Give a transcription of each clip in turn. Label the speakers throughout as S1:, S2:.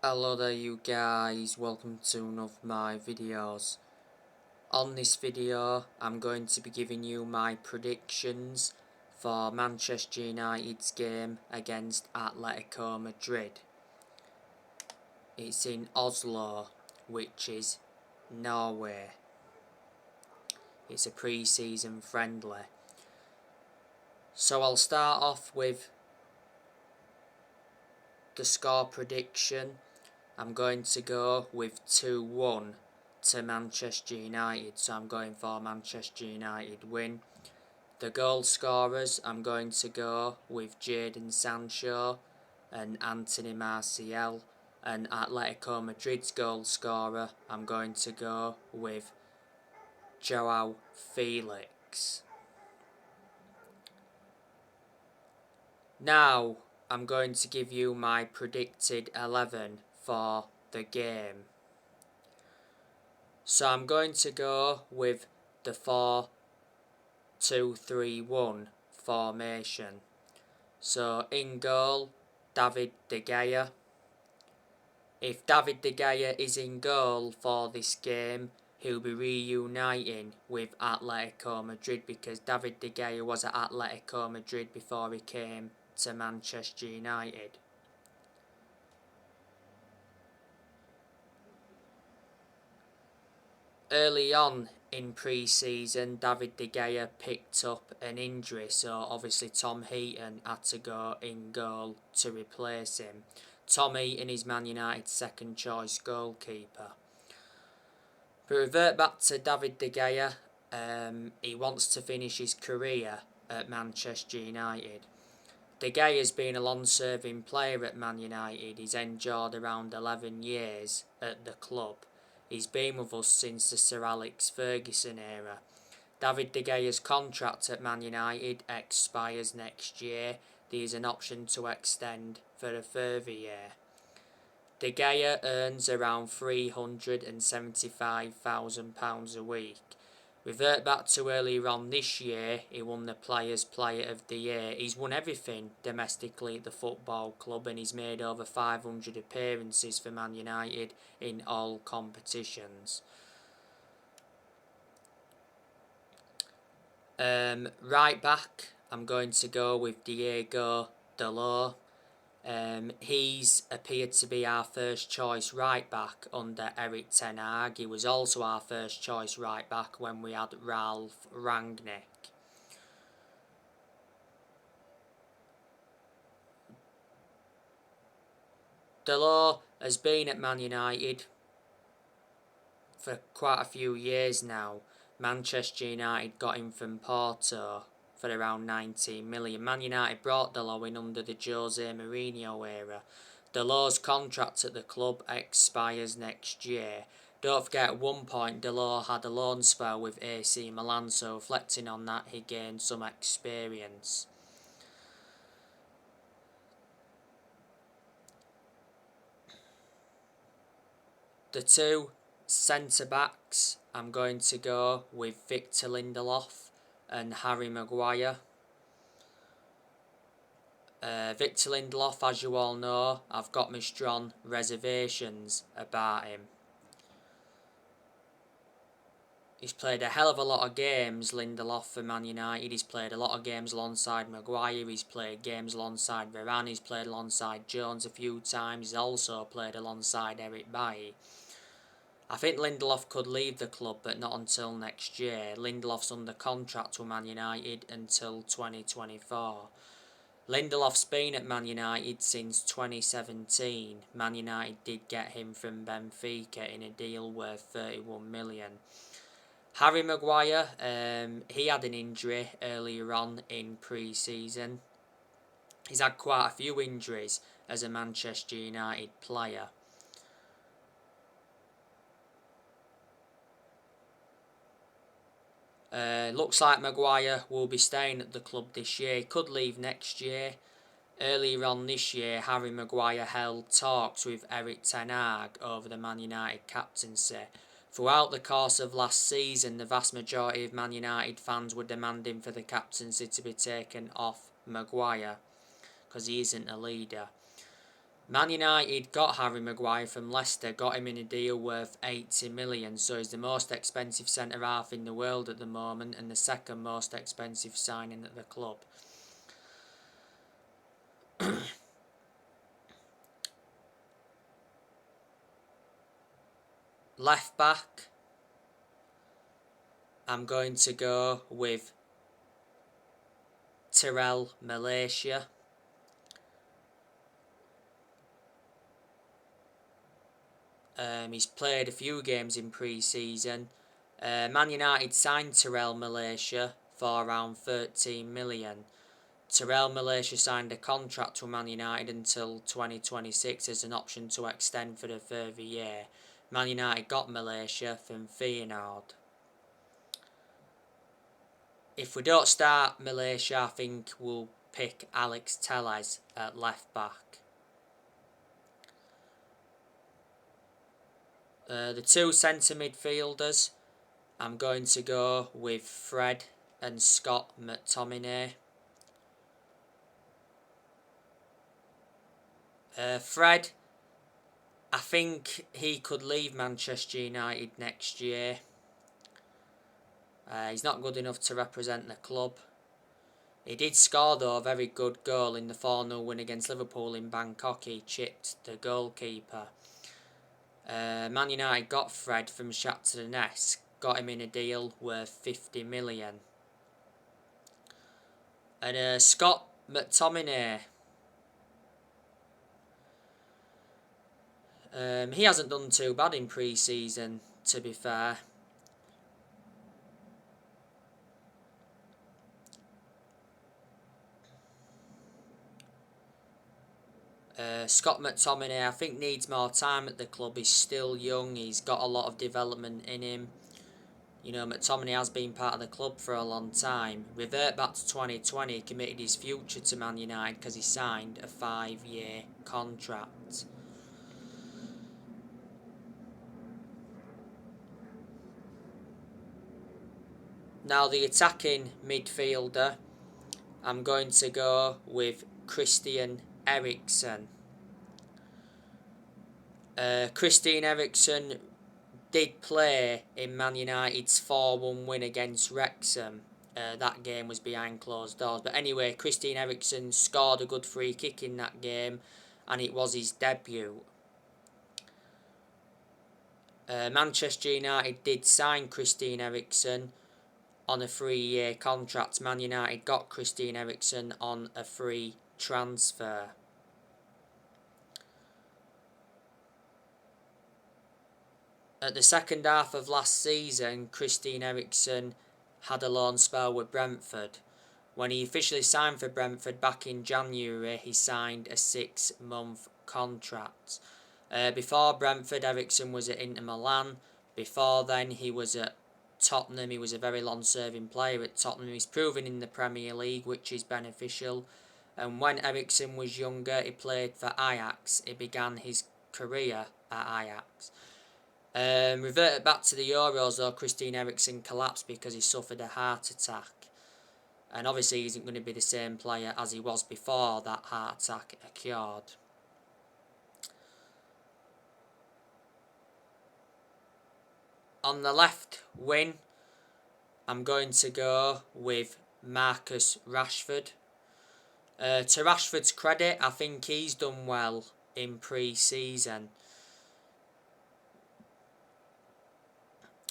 S1: Hello there you guys, welcome to one of my videos. On this video I'm going to be giving you my predictions for Manchester United's game against Atletico Madrid. It's in Oslo, which is Norway. It's a pre-season friendly. So I'll start off with the score prediction. I'm going to go with 2-1 to Manchester United, so I'm going for Manchester United win. The goal scorers, I'm going to go with Jaden Sanchez and Anthony Martial, and Atletico Madrid's goal scorer, I'm going to go with Joao Felix. Now I'm going to give you my predicted 11 for the game. So I'm going to go with the 4-2-3-1 formation. So in goal, David De Gea. If David De Gea is in goal for this game, he'll be reuniting with Atletico Madrid, because David De Gea was at Atletico Madrid before he came to Manchester United. Early on in pre-season, David De Gea picked up an injury, so obviously Tom Heaton had to go in goal to replace him. Tom Heaton is Man United's second choice goalkeeper. But revert back to David De Gea, he wants to finish his career at Manchester United. De Gea has been a long-serving player at Man United. He's endured around 11 years at the club. He's been with us since the Sir Alex Ferguson era. David De Gea's contract at Man United expires next year. There is an option to extend for a further year. De Gea earns around £375,000 a week. Revert back to earlier on this year, he won the Players' Player of the Year. He's won everything domestically at the football club, and he's made over 500 appearances for Man United in all competitions. Right back, I'm going to go with Diego Dalot. He's appeared to be our first choice right back under Eric Ten Hag. He was also our first choice right back when we had Ralph Rangnick. Dalot has been at Man United for quite a few years now. Manchester United got him from Porto for around 19 million. Man United brought Dalot in under the Jose Mourinho era. Dalot's contract at the club expires next year. Don't forget, at one point Dalot had a loan spell with AC Milan, so reflecting on that, he gained some experience. The two centre-backs, I'm going to go with Victor Lindelof and Harry Maguire. Victor Lindelof, as you all know, I've got my strong reservations about him. He's played a hell of a lot of games, Lindelof, for Man United. He's played a lot of games alongside Maguire. He's played games alongside Varane. He's played alongside Jones a few times. He's also played alongside Eric Bailly. I think Lindelof could leave the club, but not until next year. Lindelof's under contract with Man United until 2024. Lindelof's been at Man United since 2017. Man United did get him from Benfica in a deal worth 31 million. Harry Maguire, he had an injury earlier on in pre-season. He's had quite a few injuries as a Manchester United player. Looks like Maguire will be staying at the club this year. He could leave next year. Earlier on this year, Harry Maguire held talks with Eric Ten Hag over the Man United captaincy. Throughout the course of last season, the vast majority of Man United fans were demanding for the captaincy to be taken off Maguire, because he isn't a leader. Man United got Harry Maguire from Leicester, got him in a deal worth 80 million, so he's the most expensive centre-half in the world at the moment and the second most expensive signing at the club. Left back, I'm going to go with Tyrell Malaysia. He's played a few games in pre-season. Man United signed Tyrell Malaysia for around 13 million. Tyrell Malaysia signed a contract with Man United until 2026 as an option to extend for a further year. Man United got Malaysia from Feyenoord. If we don't start Malaysia, I think we'll pick Alex Telles at left back. The two centre midfielders, I'm going to go with Fred and Scott McTominay. Fred, I think he could leave Manchester United next year. He's not good enough to represent the club. He did score though a very good goal in the 4-0 win against Liverpool in Bangkok. He chipped the goalkeeper. Man United got Fred from Shakhtar Donetsk, got him in a deal worth 50 million. And Scott McTominay, he hasn't done too bad in pre-season, to be fair. Scott McTominay, I think, needs more time at the club. He's still young. He's got a lot of development in him. You know, McTominay has been part of the club for a long time. Revert back to 2020, he committed his future to Man United because he signed a 5-year contract. Now, the attacking midfielder, I'm going to go with Christian Ericsson. Christian Ericsson did play in Man United's 4-1 win against Wrexham. That game was behind closed doors. But anyway, Christian Ericsson scored a good free kick in that game, and it was his debut. Manchester United did sign Christian Ericsson on a 3-year contract. Man United got Christian Ericsson on a free transfer. At the second half of last season, Christian Ericsson had a loan spell with Brentford. When he officially signed for Brentford back in January, he signed a 6-month contract. Before Brentford, Ericsson was at Inter Milan. Before then, he was at Tottenham. He was a very long-serving player at Tottenham. He's proven in the Premier League, which is beneficial. And when Ericsson was younger, he played for Ajax. He began his career at Ajax. Reverted back to the Euros though, Christian Ericsson collapsed because he suffered a heart attack. And obviously he isn't going to be the same player as he was before that heart attack occurred. On the left wing, I'm going to go with Marcus Rashford. To Rashford's credit, I think he's done well in pre-season.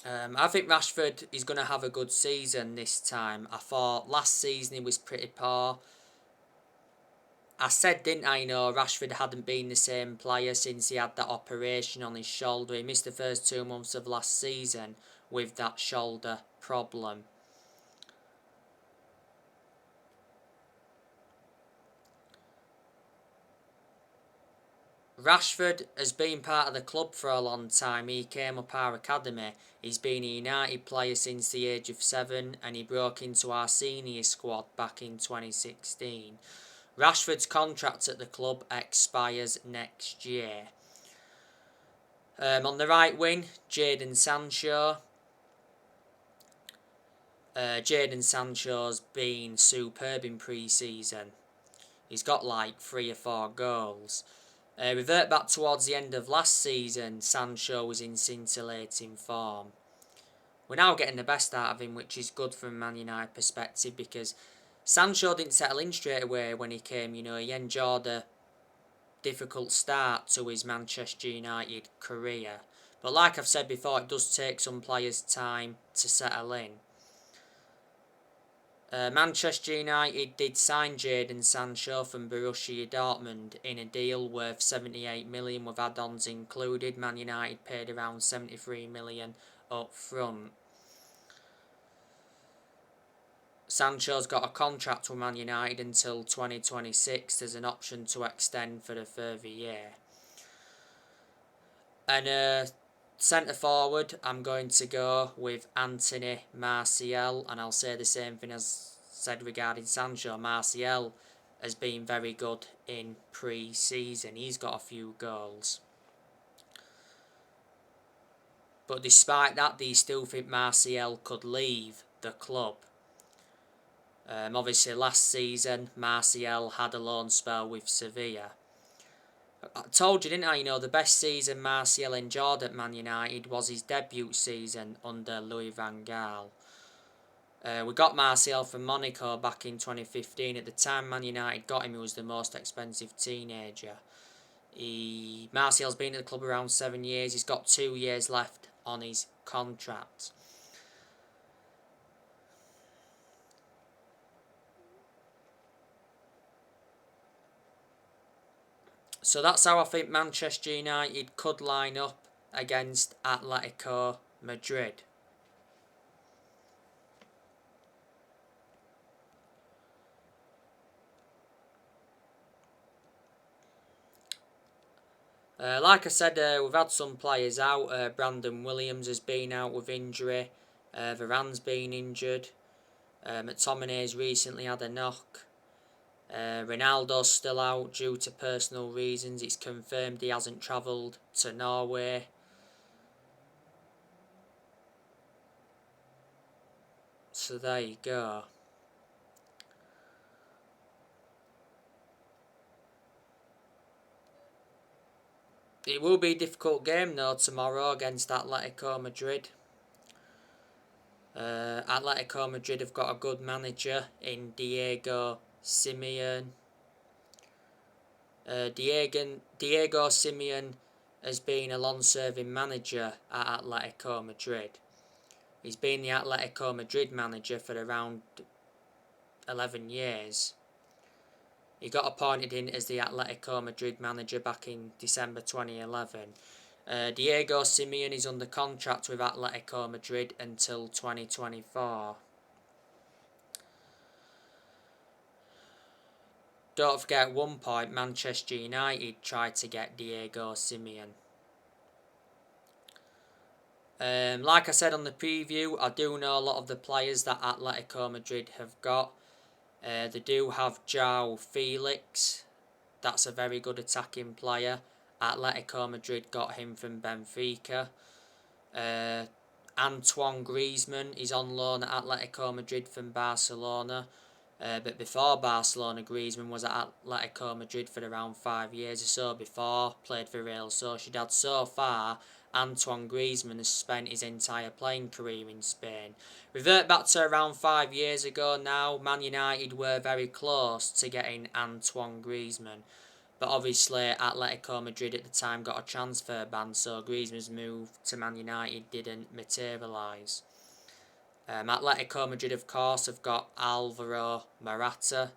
S1: I think Rashford is going to have a good season this time. I thought last season he was pretty poor. I said, didn't I, Rashford hadn't been the same player since he had that operation on his shoulder. He missed the first 2 months of last season with that shoulder problem. Rashford has been part of the club for a long time. He came up our academy. He's been a United player since the age of 7 and he broke into our senior squad back in 2016. Rashford's contract at the club expires next year. On the right wing, Jaden Sanchez. Jaden Sancho's been superb in pre-season. He's got like 3 or 4 goals. Revert back towards the end of last season, Sancho was in scintillating form. We're now getting the best out of him, which is good from a Man United perspective, because Sancho didn't settle in straight away when he came. You know, he endured a difficult start to his Manchester United career. But like I've said before, it does take some players time to settle in. Manchester United did sign Jaden Sanchez from Borussia Dortmund in a deal worth 78 million with add-ons included. Man United paid around 73 million up front. Sancho's got a contract with Man United until 2026. There's an option to extend for a further year. And centre forward, I'm going to go with Anthony Martial, and I'll say the same thing as said regarding Sancho. Martial has been very good in pre-season. He's got a few goals. But despite that, do you still think Martial could leave the club? Obviously, last season, Martial had a loan spell with Sevilla. I told you, didn't I? You know, the best season Martial endured at Man United was his debut season under Louis van Gaal. We got Martial from Monaco back in 2015. At the time Man United got him, he was the most expensive teenager. Martial's been at the club around 7 years. He's got 2 years left on his contract. So that's how I think Manchester United could line up against Atletico Madrid. Like I said, we've had some players out. Brandon Williams has been out with injury. Varane's been injured. McTominay's recently had a knock. Ronaldo's still out due to personal reasons. It's confirmed he hasn't travelled to Norway. So there you go. It will be a difficult game though tomorrow against Atletico Madrid. Atletico Madrid have got a good manager in Diego Simeone. Diego Simeone has been a long-serving manager at Atletico Madrid. He's been the Atletico Madrid manager for around 11 years. He got appointed in as the Atletico Madrid manager back in December 2011. Diego Simeone is under contract with Atletico Madrid until 2024. Don't forget, at one point Manchester United tried to get Diego Simeone. Like I said on the preview, I do know a lot of the players that Atletico Madrid have got. They do have João Felix. That's a very good attacking player. Atletico Madrid got him from Benfica. Antoine Griezmann is on loan at Atletico Madrid from Barcelona. But before Barcelona, Griezmann was at Atletico Madrid for around 5 years or so before, played for Real Sociedad. So far, Antoine Griezmann has spent his entire playing career in Spain. Revert back to around 5 years ago now, Man United were very close to getting Antoine Griezmann. But obviously, Atletico Madrid at the time got a transfer ban, so Griezmann's move to Man United didn't materialise. Atletico Madrid, of course, have got Alvaro Morata.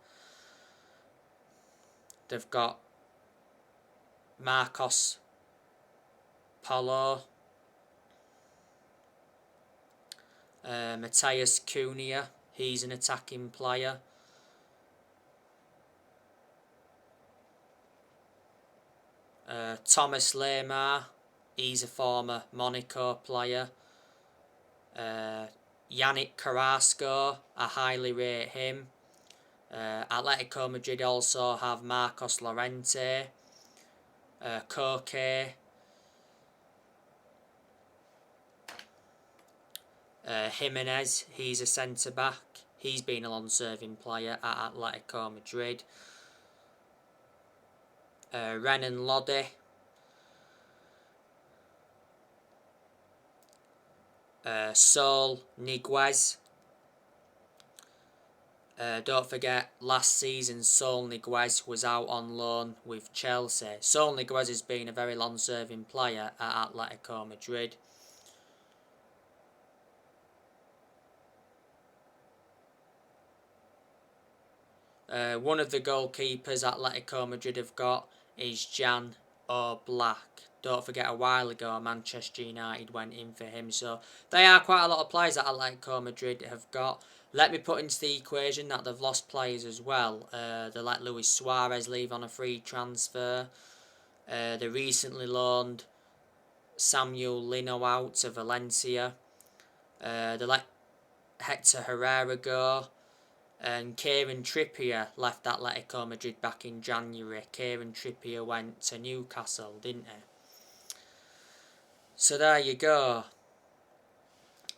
S1: They've got Marcos Paulo. Matheus Cunha, he's an attacking player. Thomas Lemar, he's a former Monaco player. Yannick Carrasco, I highly rate him. Atletico Madrid also have Marcos Llorente, Koke, Jimenez, he's a centre-back. He's been a long-serving player at Atletico Madrid. Renan Lodi, Saul Niguez. Don't forget, last season Saul Niguez was out on loan with Chelsea. Saul Niguez has been a very long-serving player at Atletico Madrid. One of the goalkeepers Atletico Madrid have got is Jan Oblak. Don't forget, a while ago Manchester United went in for him. So they are quite a lot of players that Atletico Madrid have got. Let me put into the equation that they've lost players as well. They let Luis Suarez leave on a free transfer. They recently loaned Samuel Lino out to Valencia. They let Hector Herrera go. And Kieran Trippier left Atletico Madrid back in January. Kieran Trippier went to Newcastle, didn't he? So there you go.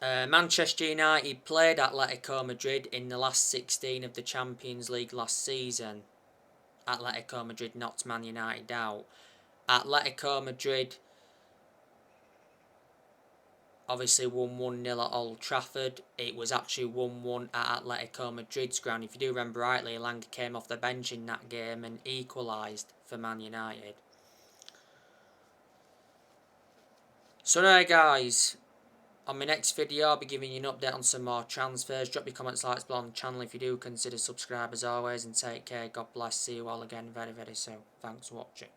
S1: Manchester United played Atletico Madrid in the last 16 of the Champions League last season. Atletico Madrid knocked Man United out. Atletico Madrid obviously won 1-0 at Old Trafford. It was actually 1-1 at Atletico Madrid's ground. If you do remember rightly, Elanga came off the bench in that game and equalised for Man United. So there, guys. On my next video, I'll be giving you an update on some more transfers. Drop your comments, likes below on the channel if you do. Consider subscribe as always, and take care. God bless. See you all again very, very soon. Thanks for watching.